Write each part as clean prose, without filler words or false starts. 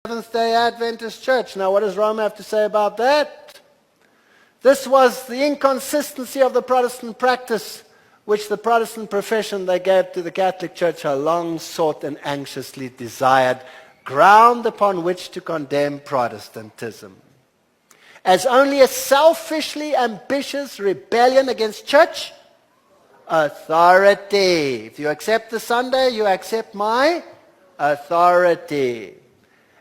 Seventh-day Adventist Church. Now, what does Rome have to say about that? This was the inconsistency of the Protestant practice, which the Protestant profession they gave to the Catholic Church a long sought and anxiously desired ground upon which to condemn Protestantism. As only a selfishly ambitious rebellion against church authority. If you accept the Sunday, you accept my authority.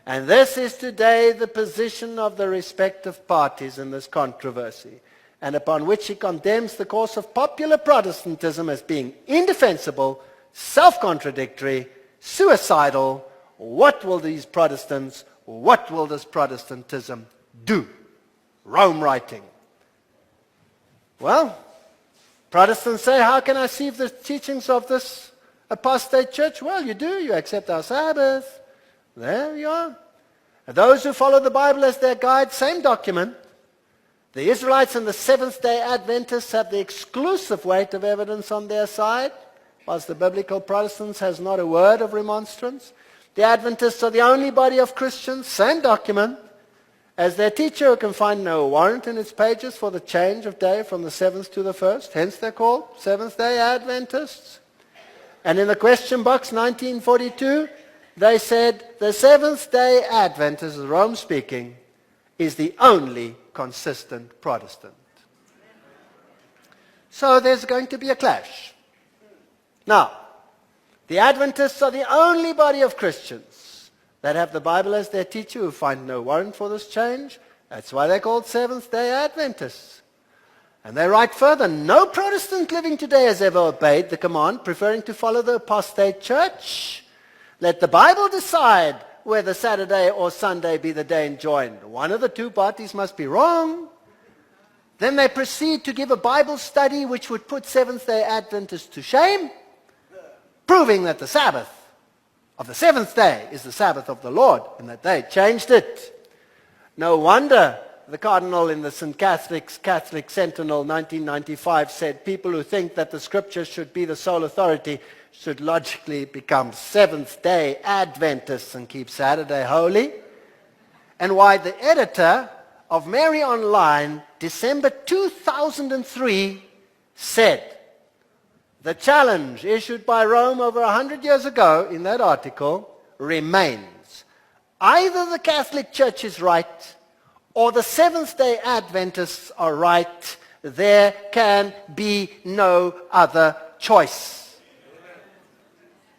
And this is today the position of the respective parties in this controversy, and upon which he condemns the course of popular Protestantism as being indefensible, self-contradictory, suicidal. What will these Protestants, what will this Protestantism do? Rome writing. Well, Protestants say, how can I see the teachings of this apostate church? Well, you do. You accept our Sabbath. There you are. And those who follow the Bible as their guide, same document. The Israelites and the Seventh-day Adventists have the exclusive weight of evidence on their side, whilst the biblical Protestants has not a word of remonstrance. The Adventists are the only body of Christians, same document, as their teacher who can find no warrant in its pages for the change of day from the seventh to the first. Hence they're called Seventh-day Adventists. And in the question box, 1942, they said the Seventh-day Adventist, Rome speaking, is the only consistent Protestant. So there's going to be a clash. Now, the Adventists are the only body of Christians that have the Bible as their teacher who find no warrant for this change. That's why they're called Seventh-day Adventists. And they write further, no Protestant living today has ever obeyed the command, preferring to follow the apostate church. Let the Bible decide whether Saturday or Sunday be the day enjoined. One of the two parties must be wrong. Then they proceed to give a Bible study which would put Seventh-day Adventists to shame, proving that the Sabbath of the seventh day is the Sabbath of the Lord, and that they changed it. No wonder the Cardinal in the St. Catholic Sentinel 1995 said, people who think that the Scriptures should be the sole authority should logically become Seventh-day Adventists and keep Saturday holy. And why the editor of Mary Online, December 2003, said, the challenge issued by Rome over 100 years ago in that article remains. Either the Catholic Church is right or the Seventh-day Adventists are right. There can be no other choice.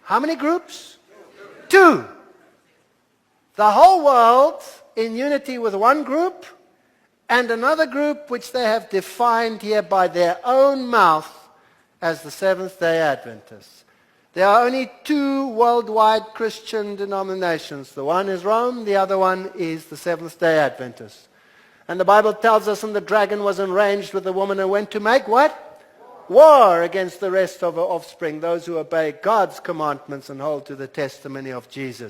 How many groups? Two. The whole world in unity with one group, and another group which they have defined here by their own mouth as the Seventh-day Adventists. There are only two worldwide Christian denominations. The one is Rome, the other one is the Seventh-day Adventists. And the Bible tells us, and the dragon was enraged with the woman and went to make what? War against the rest of her offspring, those who obey God's commandments and hold to the testimony of Jesus.